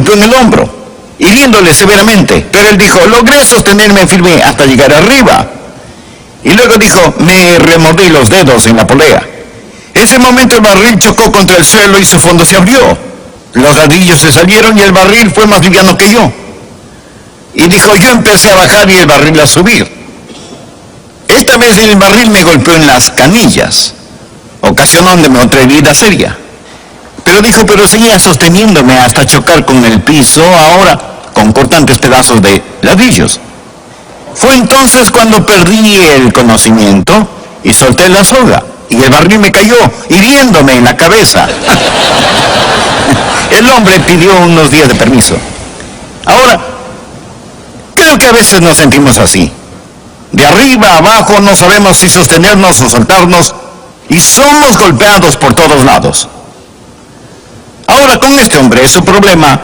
golpeó en el hombro, hiriéndole severamente. Pero él dijo, logré sostenerme firme hasta llegar arriba. Y luego dijo, me remordí los dedos en la polea. Ese momento el barril chocó contra el suelo y su fondo se abrió. Los ladrillos se salieron y el barril fue más liviano que yo. Y dijo, yo empecé a bajar y el barril a subir. Esta vez el barril me golpeó en las canillas, ocasionándome otra herida seria. Pero dijo, pero seguía sosteniéndome hasta chocar con el piso, ahora con cortantes pedazos de ladrillos. Fue entonces cuando perdí el conocimiento y solté la soga, y el barril me cayó, hiriéndome en la cabeza. El hombre pidió unos días de permiso. Ahora, creo que a veces nos sentimos así. De arriba a abajo no sabemos si sostenernos o soltarnos, y somos golpeados por todos lados. Ahora, con este hombre, su problema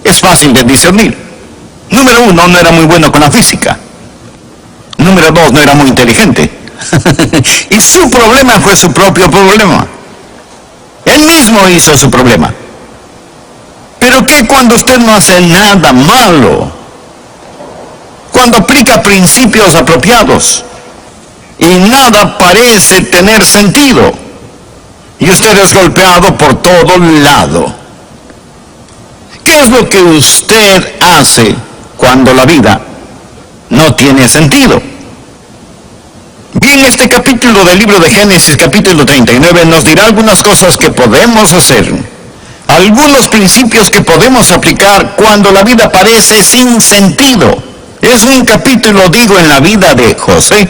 es fácil de discernir. Número 1, no era muy bueno con la física. Número 2, no era muy inteligente. Y su problema fue su propio problema. Él mismo hizo su problema. Pero ¿qué cuando usted no hace nada malo? Cuando aplica principios apropiados y nada parece tener sentido, y usted es golpeado por todo lado. ¿Qué es lo que usted hace cuando la vida no tiene sentido? Bien, este capítulo del libro de Génesis, capítulo 39, nos dirá algunas cosas que podemos hacer, algunos principios que podemos aplicar cuando la vida parece sin sentido. Es un capítulo, digo, en la vida de José.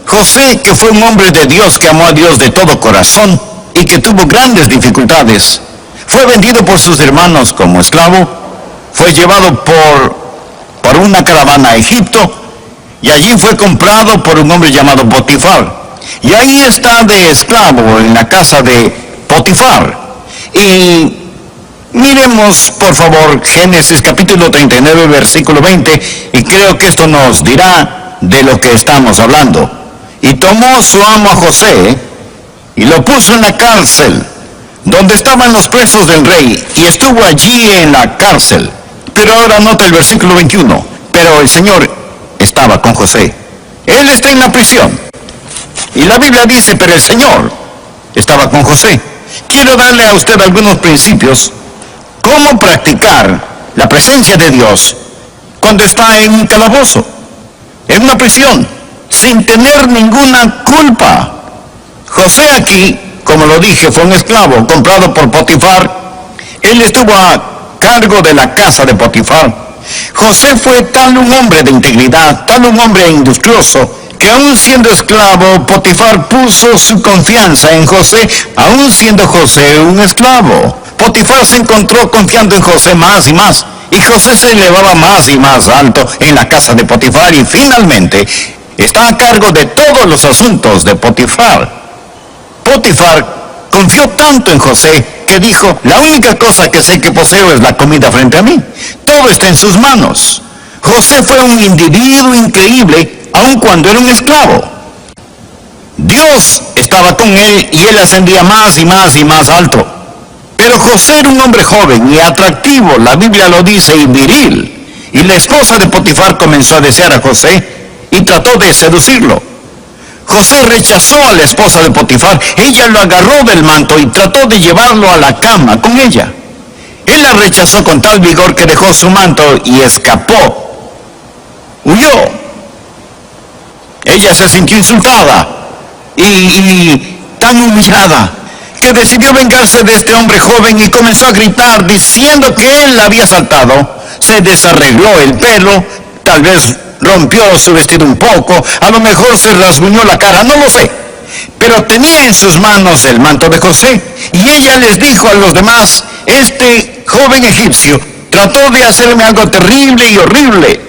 José, que fue un hombre de Dios, que amó a Dios de todo corazón y que tuvo grandes dificultades. Fue vendido por sus hermanos como esclavo, fue llevado por una caravana a Egipto, y allí fue comprado por un hombre llamado Potifar. Y ahí está de esclavo en la casa de Potifar. Y miremos, por favor, Génesis capítulo 39, versículo 20, y creo que esto nos dirá de lo que estamos hablando. Y tomó su amo a José, y lo puso en la cárcel, donde estaban los presos del rey, y estuvo allí en la cárcel. Pero ahora nota el versículo 21, pero el Señor estaba con José. Él está en la prisión. Y la Biblia dice, pero el Señor estaba con José. Quiero darle a usted algunos principios, cómo practicar la presencia de Dios cuando está en un calabozo, en una prisión, sin tener ninguna culpa. José aquí, como lo dije, fue un esclavo comprado por Potifar. Él estuvo a cargo de la casa de Potifar. José fue tal un hombre de integridad, tal un hombre industrioso, que aún siendo esclavo, Potifar puso su confianza en José, aún siendo José un esclavo. Potifar se encontró confiando en José más y más, y José se elevaba más y más alto en la casa de Potifar, y finalmente está a cargo de todos los asuntos de Potifar. Potifar confió tanto en José que dijo, la única cosa que sé que poseo es la comida frente a mí. Todo está en sus manos. José fue un individuo increíble, aun cuando era un esclavo. Dios estaba con él y él ascendía más y más y más alto. Pero José era un hombre joven y atractivo, la Biblia lo dice, y viril. Y la esposa de Potifar comenzó a desear a José y trató de seducirlo. José rechazó a la esposa de Potifar. Ella lo agarró del manto y trató de llevarlo a la cama con ella. Él la rechazó con tal vigor que dejó su manto y escapó. Huyó. Ella se sintió insultada y tan humillada que decidió vengarse de este hombre joven y comenzó a gritar diciendo que él la había asaltado. Se desarregló el pelo, tal vez rompió su vestido un poco, a lo mejor se rasguñó la cara, no lo sé. Pero tenía en sus manos el manto de José, y ella les dijo a los demás, este joven egipcio trató de hacerme algo terrible y horrible.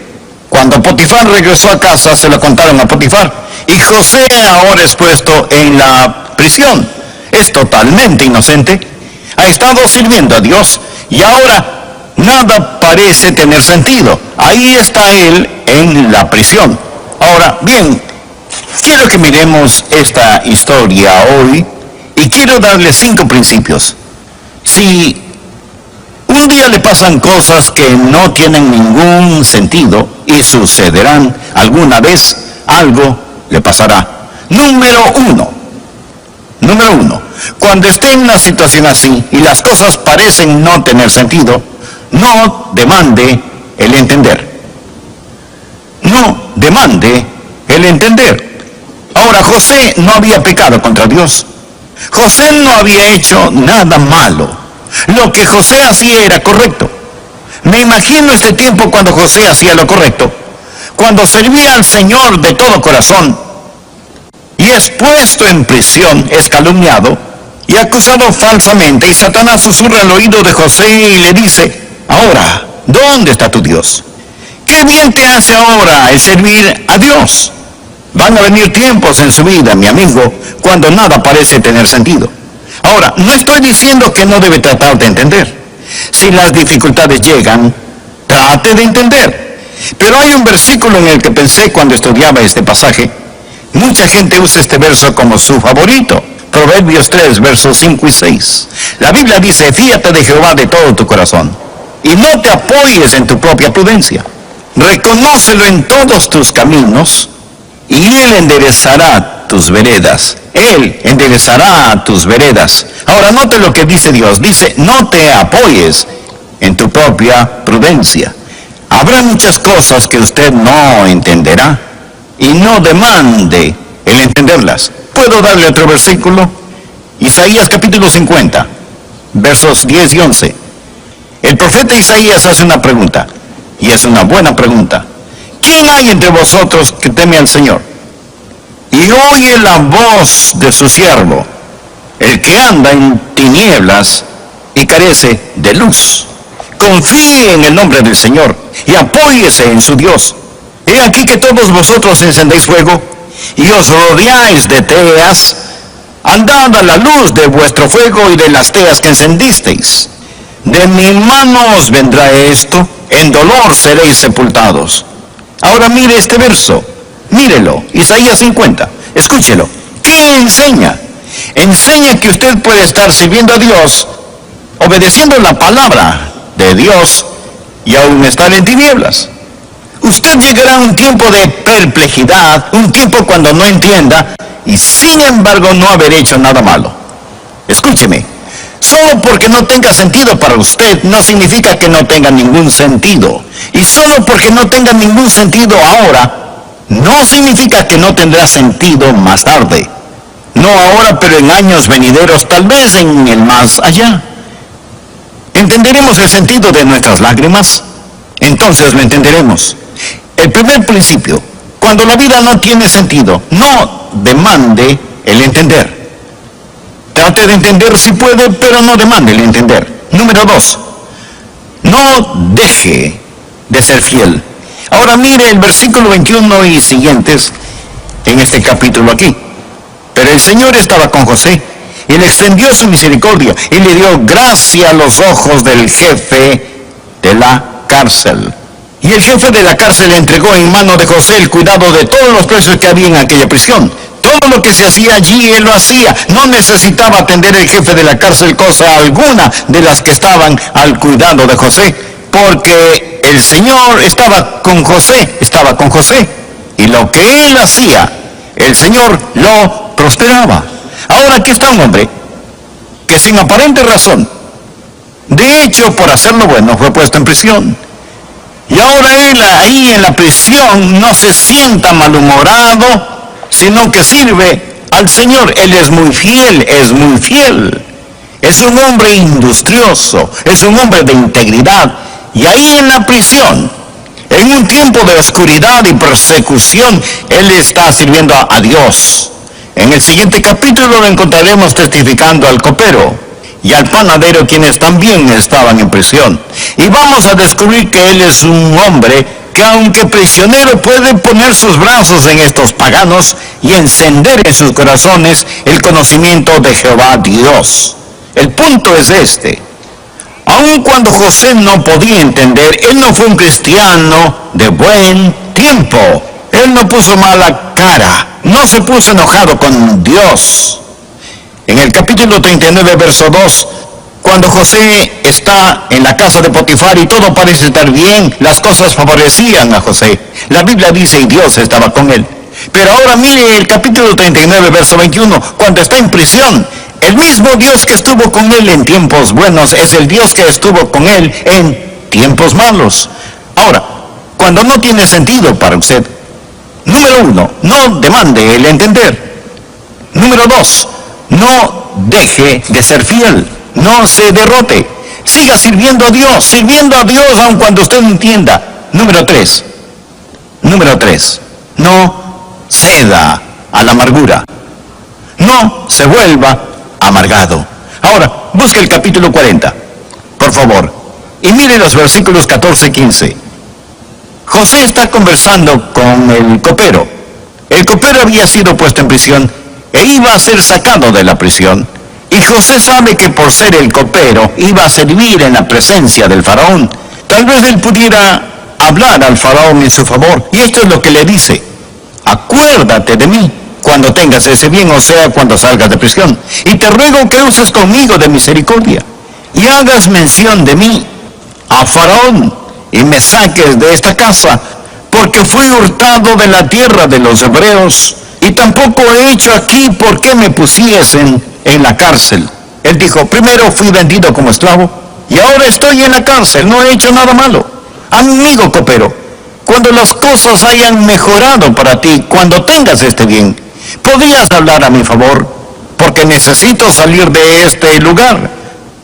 Cuando Potifar regresó a casa, se lo contaron a Potifar, y José ahora es puesto en la prisión. Es totalmente inocente, ha estado sirviendo a Dios, y ahora nada parece tener sentido. Ahí está él en la prisión. Ahora, bien, quiero que miremos esta historia hoy y quiero darle 5 principios. Si Un día le pasan cosas que no tienen ningún sentido y sucederán. Alguna vez algo le pasará. Número uno, cuando esté en una situación así y las cosas parecen no tener sentido, no demande el entender. No demande el entender. Ahora, José no había pecado contra Dios. José no había hecho nada malo. Lo que José hacía era correcto. Me imagino este tiempo cuando José hacía lo correcto, cuando servía al Señor de todo corazón y es puesto en prisión, es calumniado y acusado falsamente, y Satanás susurra al oído de José y le dice: ahora, ¿dónde está tu Dios? ¿Qué bien te hace ahora el servir a Dios? Van a venir tiempos en su vida, mi amigo, cuando nada parece tener sentido. Ahora, no estoy diciendo que no debe tratar de entender. Si las dificultades llegan, trate de entender. Pero hay un versículo en el que pensé cuando estudiaba este pasaje. Mucha gente usa este verso como su favorito. Proverbios 3, versos 5 y 6. La Biblia dice: fíate de Jehová de todo tu corazón y no te apoyes en tu propia prudencia. Reconócelo en todos tus caminos y Él enderezará tus veredas. Él enderezará tus veredas. Ahora note lo que dice Dios. Dice: no te apoyes en tu propia prudencia. Habrá muchas cosas que usted no entenderá y no demande el entenderlas. ¿Puedo darle otro versículo? Isaías capítulo 50, versos 10 y 11. El profeta Isaías hace una pregunta, y es una buena pregunta. ¿Quién hay entre vosotros que teme al Señor y oye la voz de su siervo, el que anda en tinieblas y carece de luz? Confíe en el nombre del Señor y apóyese en su Dios. He aquí que todos vosotros encendéis fuego y os rodeáis de teas. Andad a la luz de vuestro fuego y de las teas que encendisteis. De mi mano os vendrá esto, en dolor seréis sepultados. Ahora mire este verso, mírelo, Isaías 50, escúchelo. ¿Qué enseña? Enseña que usted puede estar sirviendo a Dios, obedeciendo la palabra de Dios y aún estar en tinieblas. Usted llegará a un tiempo de perplejidad, un tiempo cuando no entienda y sin embargo no haber hecho nada malo. Escúcheme, solo porque no tenga sentido para usted no significa que no tenga ningún sentido. Y solo porque no tenga ningún sentido ahora, no significa que no tendrá sentido más tarde. No ahora, pero en años venideros, tal vez en el más allá. ¿Entenderemos el sentido de nuestras lágrimas? Entonces lo entenderemos. El primer principio: cuando la vida no tiene sentido, no demande el entender. Trate de entender si puede, pero no demande el entender. Número 2, no deje de ser fiel. Ahora mire el versículo 21 y siguientes en este capítulo aquí. Pero el Señor estaba con José y le extendió su misericordia y le dio gracia a los ojos del jefe de la cárcel. Y el jefe de la cárcel le entregó en mano de José el cuidado de todos los presos que había en aquella prisión. Todo lo que se hacía allí, él lo hacía. No necesitaba atender el jefe de la cárcel cosa alguna de las que estaban al cuidado de José, porque el Señor estaba con José. Y lo que él hacía, el Señor lo prosperaba. Ahora aquí está un hombre que sin aparente razón, de hecho por hacer lo bueno, fue puesto en prisión. Y ahora él ahí en la prisión no se sienta malhumorado, sino que sirve al Señor. Él es muy fiel, Es un hombre industrioso, es un hombre de integridad. Y ahí en la prisión, en un tiempo de oscuridad y persecución, él está sirviendo a Dios. En el siguiente capítulo lo encontraremos testificando al copero y al panadero, quienes también estaban en prisión. Y vamos a descubrir que él es un hombre que, aunque prisionero, puede poner sus brazos en estos paganos y encender en sus corazones el conocimiento de Jehová Dios. El punto es este: aun cuando José no podía entender, él no fue un cristiano de buen tiempo. Él no puso mala cara, no se puso enojado con Dios. En el capítulo 39, verso 2, Cuando José está en la casa de Potifar y todo parece estar bien, las cosas favorecían a José. La Biblia dice, y Dios estaba con él. Pero ahora mire el capítulo 39, verso 21, cuando está en prisión. El mismo Dios que estuvo con él en tiempos buenos es el Dios que estuvo con él en tiempos malos. Ahora, cuando no tiene sentido para usted, número 1, no demande el entender. Número 2, no deje de ser fiel. No se derrote. Siga sirviendo a Dios aun cuando usted no entienda. Número 3, no ceda a la amargura. No se vuelva amargado. Ahora, busque el capítulo 40, por favor, y mire los versículos 14 y 15. José está conversando con el copero. El copero había sido puesto en prisión e iba a ser sacado de la prisión. Y José sabe que por ser el copero iba a servir en la presencia del faraón. Tal vez él pudiera hablar al faraón en su favor. Y esto es lo que le dice: acuérdate de mí cuando tengas ese bien, o sea, cuando salgas de prisión. Y te ruego que uses conmigo de misericordia y hagas mención de mí a faraón y me saques de esta casa, porque fui hurtado de la tierra de los hebreos y tampoco he hecho aquí por qué me pusiesen en la cárcel. Él dijo: primero fui vendido como esclavo y ahora estoy en la cárcel, no he hecho nada malo. Amigo copero, cuando las cosas hayan mejorado para ti, cuando tengas este bien, podrías hablar a mi favor, porque necesito salir de este lugar.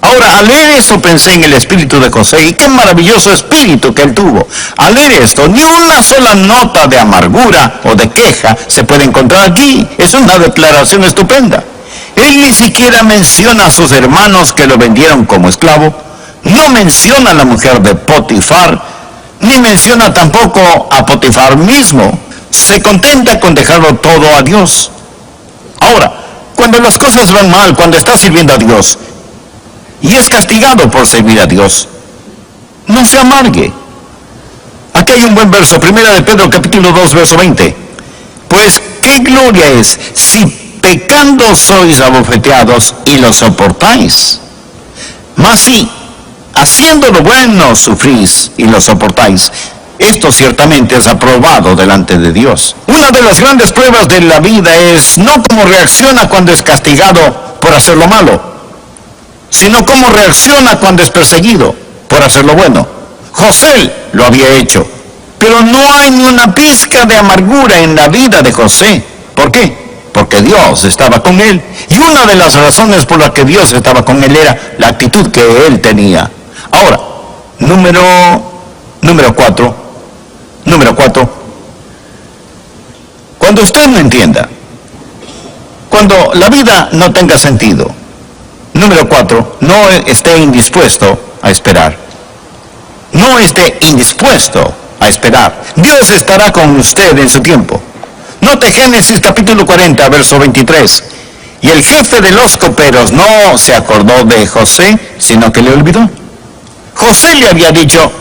Ahora, al leer eso pensé en el espíritu de José, y qué maravilloso espíritu que él tuvo. Al leer esto, ni una sola nota de amargura o de queja se puede encontrar aquí. Es una declaración estupenda. Él ni siquiera menciona a sus hermanos que lo vendieron como esclavo, no menciona a la mujer de Potifar, ni menciona tampoco a Potifar mismo. Se contenta con dejarlo todo a Dios. Ahora, cuando las cosas van mal, cuando está sirviendo a Dios y es castigado por servir a Dios, no se amargue. Aquí hay un buen verso, 1 de Pedro capítulo 2, verso 20. Pues qué gloria es si pecando sois abofeteados y lo soportáis. Mas si haciendo lo bueno sufrís y lo soportáis, esto ciertamente es aprobado delante de Dios. Una de las grandes pruebas de la vida es no cómo reacciona cuando es castigado por hacer lo malo, sino cómo reacciona cuando es perseguido por hacer lo bueno. José lo había hecho, pero no hay ni una pizca de amargura en la vida de José. ¿Por qué? Porque Dios estaba con él. Y una de las razones por las que Dios estaba con él era la actitud que él tenía. Ahora, número 4. Cuando usted no entienda, cuando la vida no tenga sentido. Número 4, no esté indispuesto a esperar. No esté indispuesto a esperar. Dios estará con usted en su tiempo. Note Génesis capítulo 40, verso 23. Y el jefe de los coperos no se acordó de José, sino que le olvidó. José le había dicho: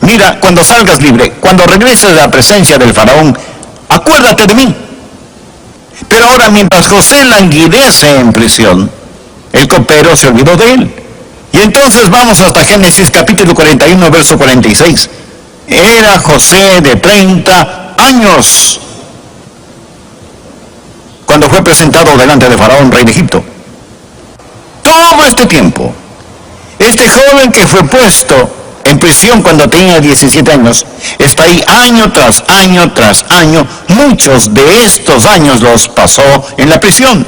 mira, cuando salgas libre, cuando regreses a la presencia del faraón, acuérdate de mí. Pero ahora, mientras José languidece en prisión, el copero se olvidó de él. Y entonces vamos hasta Génesis capítulo 41, verso 46. Era José de 30 años cuando fue presentado delante de Faraón, rey de Egipto. Todo este tiempo, este joven que fue puesto en prisión cuando tenía 17 años, está ahí año tras año tras año. Muchos de estos años los pasó en la prisión.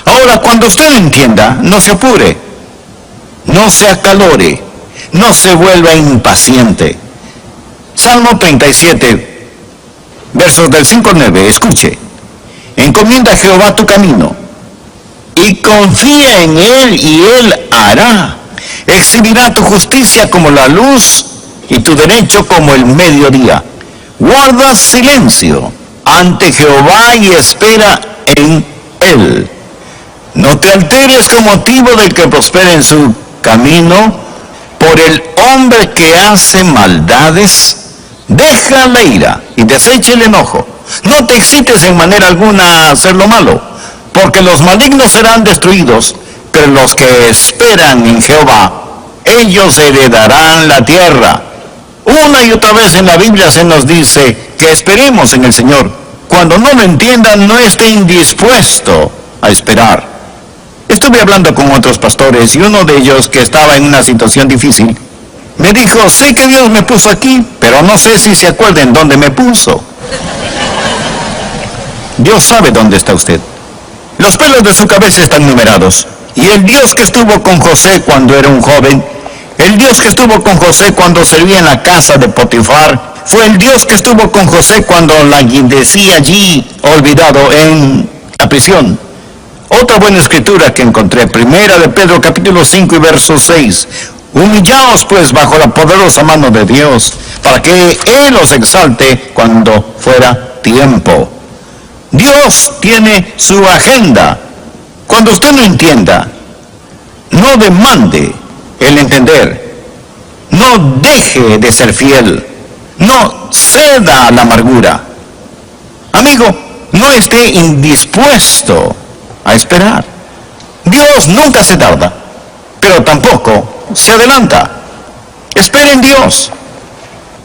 Ahora, cuando usted entienda, no se apure, no se acalore, no se vuelva impaciente. Salmo 37, versos del 5 al 9, escuche. Encomienda a Jehová tu camino y confía en él y él hará. Exhibirá tu justicia como la luz y tu derecho como el mediodía. Guarda silencio ante Jehová y espera en él. No te alteres con motivo del que prospera en su camino, por el hombre que hace maldades. Deja la ira y desecha el enojo. No te excites en manera alguna a hacer lo malo, porque los malignos serán destruidos, pero los que esperan en Jehová, ellos heredarán la tierra. Una y otra vez en la Biblia se nos dice que esperemos en el Señor. Cuando no lo entiendan, no estén dispuestos a esperar. Estuve hablando con otros pastores y uno de ellos, que estaba en una situación difícil, me dijo: sé que Dios me puso aquí, pero no sé si se acuerdan dónde me puso. Dios sabe dónde está usted. Los pelos de su cabeza están numerados. Y el Dios que estuvo con José cuando era un joven, el Dios que estuvo con José cuando servía en la casa de Potifar, fue el Dios que estuvo con José cuando languidecía allí, olvidado, en la prisión. Otra buena escritura que encontré, primera de Pedro capítulo 5 y verso 6. Humillaos pues bajo la poderosa mano de Dios, para que Él os exalte cuando fuera tiempo. Dios tiene su agenda. Cuando usted no entienda, no demande el entender. No deje de ser fiel. No ceda a la amargura. Amigo, no esté indispuesto a esperar. Dios nunca se tarda, pero tampoco se adelanta. Espere en Dios.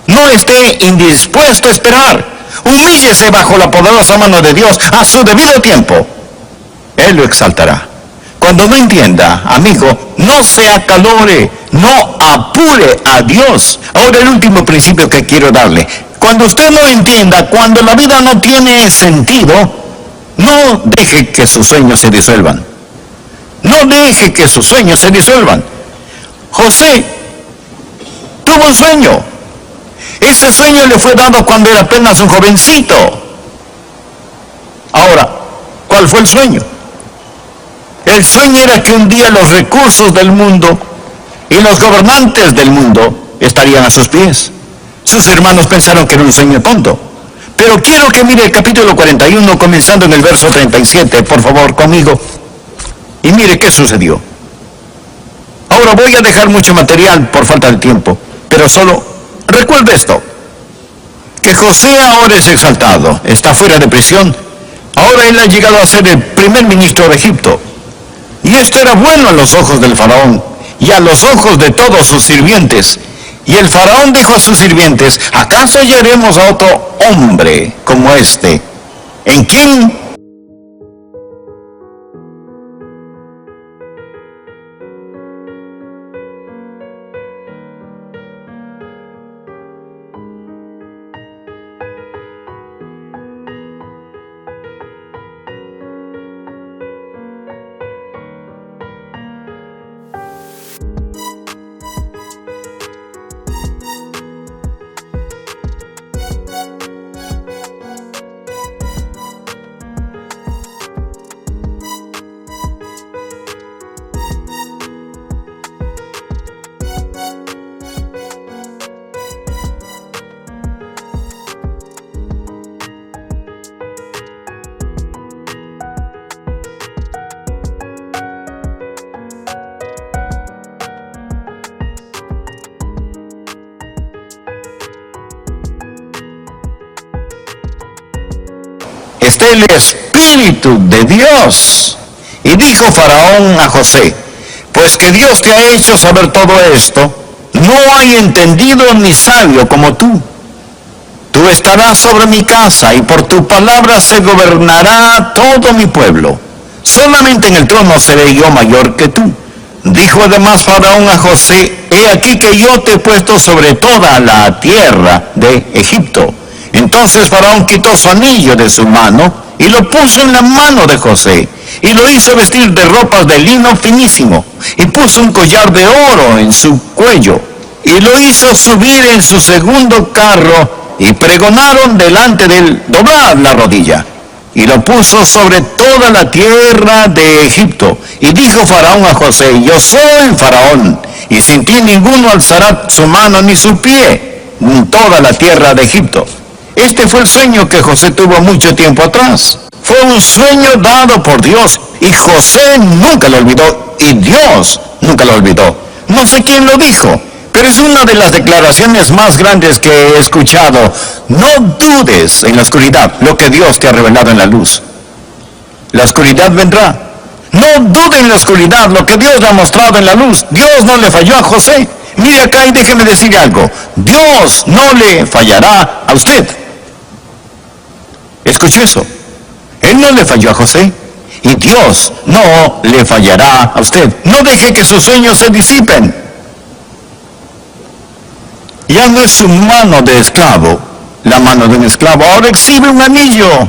No esté indispuesto a esperar. Humíllese bajo la poderosa mano de Dios a su debido tiempo. Él lo exaltará. Cuando no entienda, amigo, no se acalore, no apure a Dios. Ahora el último principio que quiero darle. Cuando usted no entienda, cuando la vida no tiene sentido, no deje que sus sueños se disuelvan. No deje que sus sueños se disuelvan. José tuvo un sueño. Ese sueño le fue dado cuando era apenas un jovencito. Ahora, ¿cuál fue el sueño? El sueño era que un día los recursos del mundo y los gobernantes del mundo estarían a sus pies. Sus hermanos pensaron que era un sueño tonto. Pero quiero que mire el capítulo 41, comenzando en el verso 37, por favor, conmigo. Y mire qué sucedió. Ahora voy a dejar mucho material por falta de tiempo, pero solo recuerde esto, que José ahora es exaltado, está fuera de prisión. Ahora él ha llegado a ser el primer ministro de Egipto. Y esto era bueno a los ojos del faraón y a los ojos de todos sus sirvientes. Y el faraón dijo a sus sirvientes: ¿acaso hallaremos a otro hombre como este, en quien está el Espíritu de Dios? Y dijo Faraón a José: pues que Dios te ha hecho saber todo esto, no hay entendido ni sabio como tú. Tú estarás sobre mi casa, y por tu palabra se gobernará todo mi pueblo. Solamente en el trono seré yo mayor que tú. Dijo además Faraón a José: he aquí que yo te he puesto sobre toda la tierra de Egipto. Entonces Faraón quitó su anillo de su mano y lo puso en la mano de José, y lo hizo vestir de ropas de lino finísimo, y puso un collar de oro en su cuello, y lo hizo subir en su segundo carro, y pregonaron delante de él: doblad la rodilla. Y lo puso sobre toda la tierra de Egipto. Y dijo Faraón a José: yo soy Faraón, y sin ti ninguno alzará su mano ni su pie en toda la tierra de Egipto. Este fue el sueño que José tuvo mucho tiempo atrás. Fue un sueño dado por Dios, y José nunca lo olvidó, y Dios nunca lo olvidó. No sé quién lo dijo, pero es una de las declaraciones más grandes que he escuchado. No dudes en la oscuridad lo que Dios te ha revelado en la luz. La oscuridad vendrá. No dude en la oscuridad lo que Dios le ha mostrado en la luz. Dios no le falló a José. Mire acá y déjeme decirle algo. Dios no le fallará a usted. Escuche eso. Él no le falló a José. Y Dios no le fallará a usted. No deje que sus sueños se disipen. Ya no es su mano de esclavo, la mano de un esclavo. Ahora exhibe un anillo.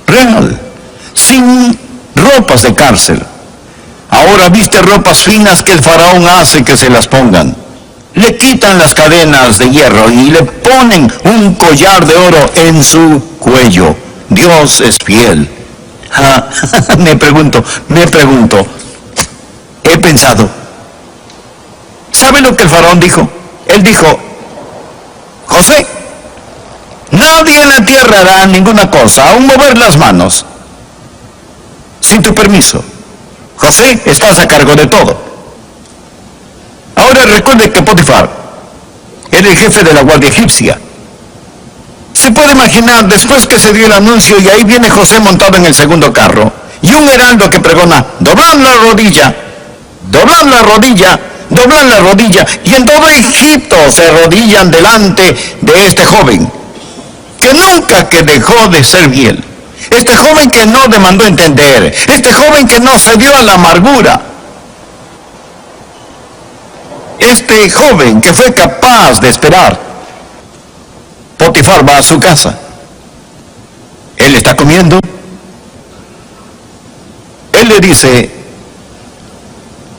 Real, sin ropas de cárcel. Ahora viste ropas finas que el faraón hace que se las pongan. Le quitan las cadenas de hierro y le ponen un collar de oro en su cuello. Dios es fiel. Me pregunto, he pensado, ¿sabe lo que el faraón dijo? Él dijo, José, nadie en la tierra hará ninguna cosa, aún mover las manos, sin tu permiso. José, estás a cargo de todo. Ahora recuerde que Potifar era el jefe de la guardia egipcia. Se puede imaginar, después que se dio el anuncio, y ahí viene José montado en el segundo carro, y un heraldo que pregona, doblad la rodilla, doblad la rodilla, doblad la rodilla, y en todo Egipto se arrodillan delante de este joven, que nunca que dejó de ser fiel, este joven que no demandó entender, este joven que no cedió a la amargura, este joven que fue capaz de esperar. Potifar va a su casa, él está comiendo, él le dice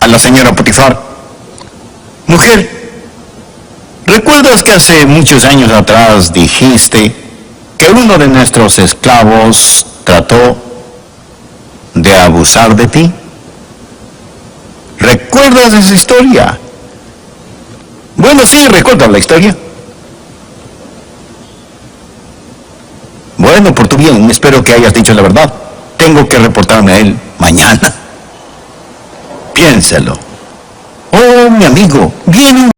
a la señora Potifar, mujer, ¿recuerdas que hace muchos años atrás dijiste que uno de nuestros esclavos trató de abusar de ti? ¿Recuerdas esa historia? Bueno, sí, recuerdo la historia. Bueno, por tu bien, espero que hayas dicho la verdad. Tengo que reportarme a él mañana. Piénselo. Oh, mi amigo, viene un